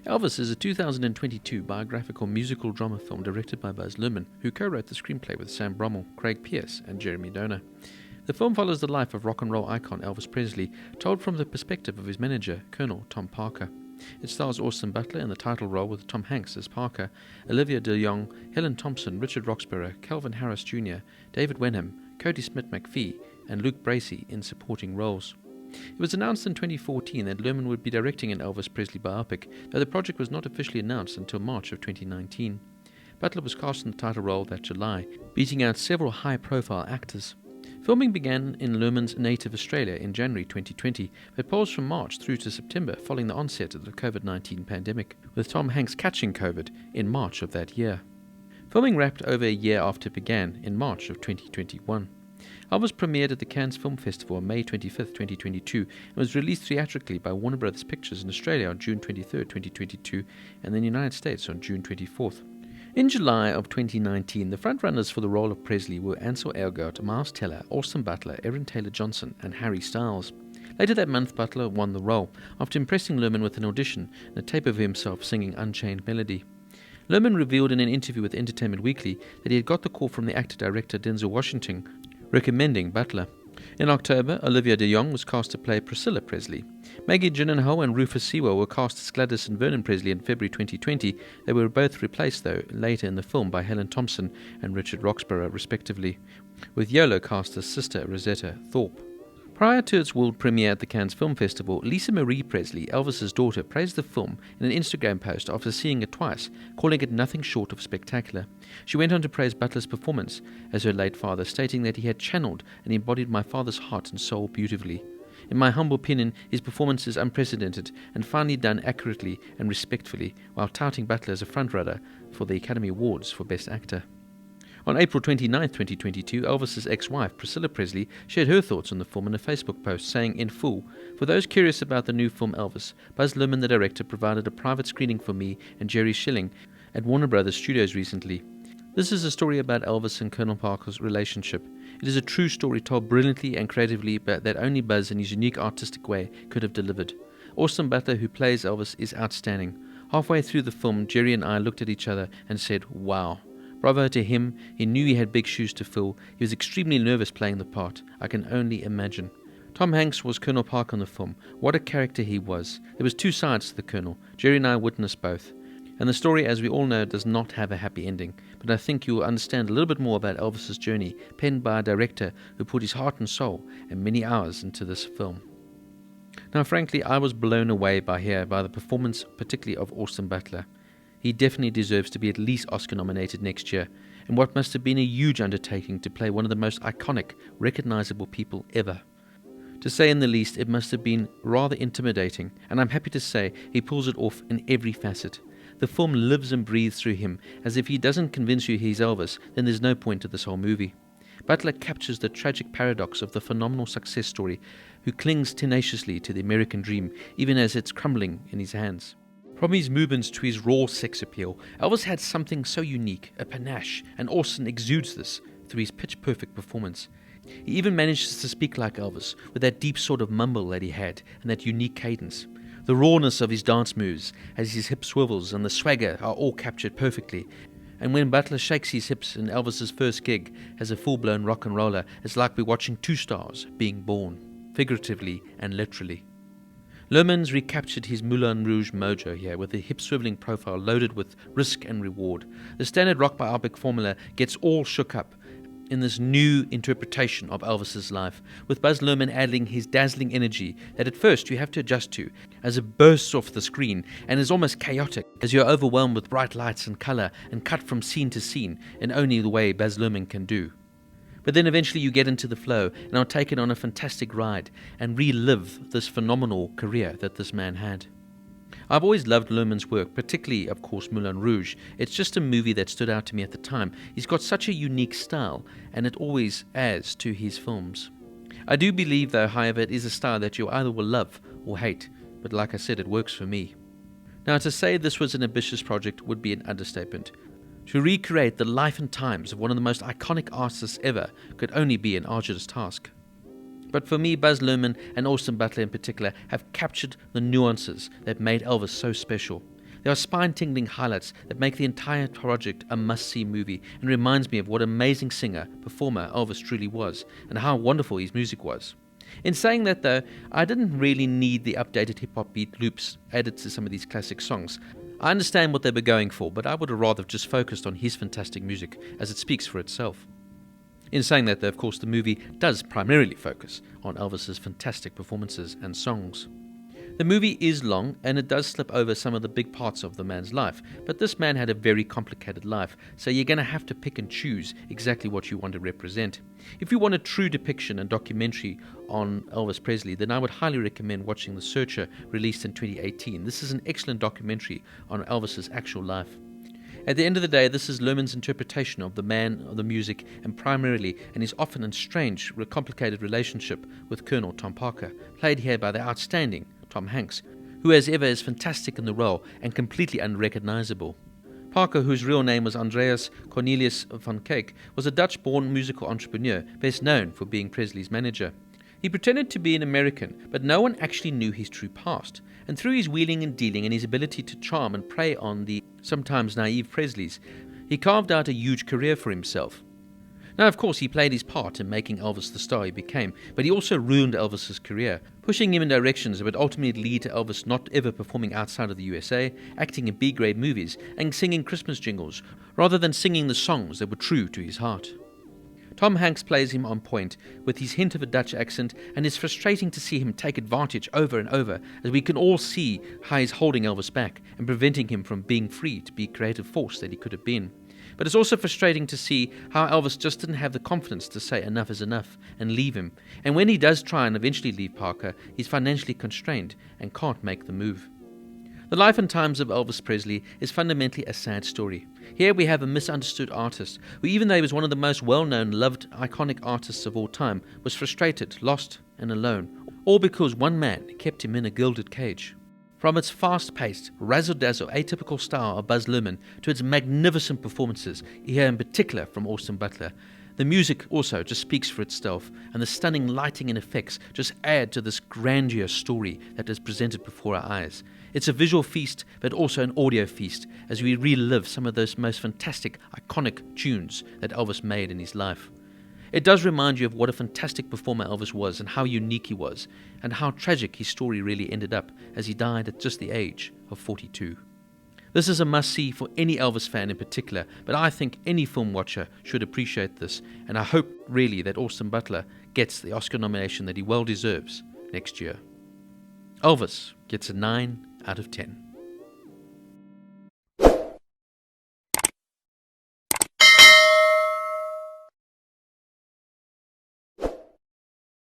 Elvis is a 2022 biographical musical drama film directed by Baz Luhrmann, who co-wrote the screenplay with Sam Bromell, Craig Pearce and Jeremy Donner. The film follows the life of rock and roll icon Elvis Presley, told from the perspective of his manager, Colonel Tom Parker. It stars Austin Butler in the title role with Tom Hanks as Parker, Olivia DeJonge, Helen Thomson, Richard Roxburgh, Kelvin Harrison Jr, David Wenham, Kodi Smit-McPhee and Luke Bracey in supporting roles. It was announced in 2014 that Luhrmann would be directing an Elvis Presley biopic, though the project was not officially announced until March of 2019. Butler was cast in the title role that July, beating out several high-profile actors. Filming began in Luhrmann's native Australia in January 2020, but paused from March through to September following the onset of the COVID-19 pandemic, with Tom Hanks catching COVID in March of that year. Filming wrapped over a year after it began, in March of 2021. Elvis premiered at the Cannes Film Festival on May 25, 2022, and was released theatrically by Warner Bros. Pictures in Australia on June 23, 2022, and in the United States on June 24th. In July of 2019, the frontrunners for the role of Presley were Ansel Elgort, Miles Teller, Austin Butler, Aaron Taylor-Johnson, and Harry Styles. Later that month, Butler won the role, after impressing Luhrmann with an audition and a tape of himself singing Unchained Melody. Luhrmann revealed in an interview with Entertainment Weekly that he had got the call from the actor-director Denzel Washington, recommending Butler. In October, Olivia DeJonge was cast to play Priscilla Presley. Maggie Gyllenhaal and Rufus Sewell were cast as Gladys and Vernon Presley in February 2020. They were both replaced, though, later in the film by Helen Thomson and Richard Roxburgh, respectively, with Yolo cast as Sister Rosetta Thorpe. Prior to its world premiere at the Cannes Film Festival, Lisa Marie Presley, Elvis's daughter, praised the film in an Instagram post after seeing it twice, calling it nothing short of spectacular. She went on to praise Butler's performance as her late father, stating that he had channeled and embodied my father's heart and soul beautifully. In my humble opinion, his performance is unprecedented and finally done accurately and respectfully, while touting Butler as a frontrunner for the Academy Awards for Best Actor. On April 29, 2022, Elvis's ex-wife, Priscilla Presley, shared her thoughts on the film in a Facebook post, saying in full, "For those curious about the new film Elvis, Baz Luhrmann, the director, provided a private screening for me and Jerry Schilling at Warner Bros. Studios recently. This is a story about Elvis and Colonel Parker's relationship. It is a true story told brilliantly and creatively, but that only Baz in his unique artistic way could have delivered. Austin Butler, who plays Elvis, is outstanding. Halfway through the film, Jerry and I looked at each other and said, wow. Bravo to him. He knew he had big shoes to fill. He was extremely nervous playing the part. I can only imagine." Tom Hanks was Colonel Parker in the film. What a character he was. There was two sides to the Colonel. Jerry and I witnessed both. And the story, as we all know, does not have a happy ending. But I think you will understand a little bit more about Elvis's journey, penned by a director who put his heart and soul and many hours into this film. Now, frankly, I was blown away by the performance, particularly of Austin Butler. He definitely deserves to be at least Oscar nominated next year, and what must have been a huge undertaking to play one of the most iconic, recognizable people ever. To say in the least, it must have been rather intimidating, and I'm happy to say he pulls it off in every facet. The film lives and breathes through him, as if he doesn't convince you he's Elvis, then there's no point to this whole movie. Butler captures the tragic paradox of the phenomenal success story, who clings tenaciously to the American dream, even as it's crumbling in his hands. From his movements to his raw sex appeal, Elvis had something so unique, a panache, and Austin exudes this through his pitch-perfect performance. He even manages to speak like Elvis, with that deep sort of mumble that he had, and that unique cadence. The rawness of his dance moves, as his hip swivels and the swagger are all captured perfectly. And when Butler shakes his hips in Elvis's first gig as a full-blown rock and roller, it's like we're watching two stars being born, figuratively and literally. Luhrmann's recaptured his Moulin Rouge mojo here, with a hip-swiveling profile loaded with risk and reward. The standard rock biopic formula gets all shook up in this new interpretation of Elvis's life, with Baz Luhrmann adding his dazzling energy that at first you have to adjust to, as it bursts off the screen and is almost chaotic as you're overwhelmed with bright lights and color and cut from scene to scene in only the way Baz Luhrmann can do. But then eventually you get into the flow and are taken on a fantastic ride and relive this phenomenal career that this man had. I've always loved Luhrmann's work, particularly, of course, Moulin Rouge. It's just a movie that stood out to me at the time. He's got such a unique style, and it always adds to his films. I do believe, though, however, it is a style that you either will love or hate, but like I said, it works for me. Now, to say this was an ambitious project would be an understatement. To recreate the life and times of one of the most iconic artists ever could only be an arduous task. But for me, Baz Luhrmann and Austin Butler in particular have captured the nuances that made Elvis so special. There are spine-tingling highlights that make the entire project a must-see movie and reminds me of what an amazing singer, performer Elvis truly was, and how wonderful his music was. In saying that though, I didn't really need the updated hip-hop beat loops added to some of these classic songs. I understand what they were going for, but I would have rather just focused on his fantastic music, as it speaks for itself. In saying that though, of course, the movie does primarily focus on Elvis's fantastic performances and songs. The movie is long, and it does slip over some of the big parts of the man's life, but this man had a very complicated life, so you're going to have to pick and choose exactly what you want to represent. If you want a true depiction and documentary on Elvis Presley, then I would highly recommend watching The Searcher, released in 2018. This is an excellent documentary on Elvis's actual life. At the end of the day, this is Luhrmann's interpretation of the man, of the music, and primarily, and his often and strange, complicated relationship with Colonel Tom Parker, played here by the outstanding Tom Hanks, who as ever is fantastic in the role and completely unrecognizable. Parker, whose real name was Andreas Cornelius van Cake, was a Dutch-born musical entrepreneur, best known for being Presley's manager. He pretended to be an American, but no one actually knew his true past, and through his wheeling and dealing and his ability to charm and prey on the sometimes naive Presleys, he carved out a huge career for himself. Now, of course, he played his part in making Elvis the star he became, but he also ruined Elvis's career, pushing him in directions that would ultimately lead to Elvis not ever performing outside of the USA, acting in B-grade movies, and singing Christmas jingles, rather than singing the songs that were true to his heart. Tom Hanks plays him on point, with his hint of a Dutch accent, and it's frustrating to see him take advantage over and over, as we can all see how he's holding Elvis back and preventing him from being free to be a creative force that he could have been. But it's also frustrating to see how Elvis just didn't have the confidence to say enough is enough and leave him. And when he does try and eventually leave Parker, he's financially constrained and can't make the move. The life and times of Elvis Presley is fundamentally a sad story. Here we have a misunderstood artist who, even though he was one of the most well-known, loved, iconic artists of all time, was frustrated, lost and alone, all because one man kept him in a gilded cage. From its fast-paced, razzle-dazzle, atypical style of Baz Luhrmann to its magnificent performances, here in particular from Austin Butler, the music also just speaks for itself, and the stunning lighting and effects just add to this grandiose story that is presented before our eyes. It's a visual feast, but also an audio feast, as we relive some of those most fantastic, iconic tunes that Elvis made in his life. It does remind you of what a fantastic performer Elvis was and how unique he was, and how tragic his story really ended up as he died at just the age of 42. This is a must-see for any Elvis fan in particular, but I think any film watcher should appreciate this, and I hope really that Austin Butler gets the Oscar nomination that he well deserves next year. Elvis gets a 9 out of 10.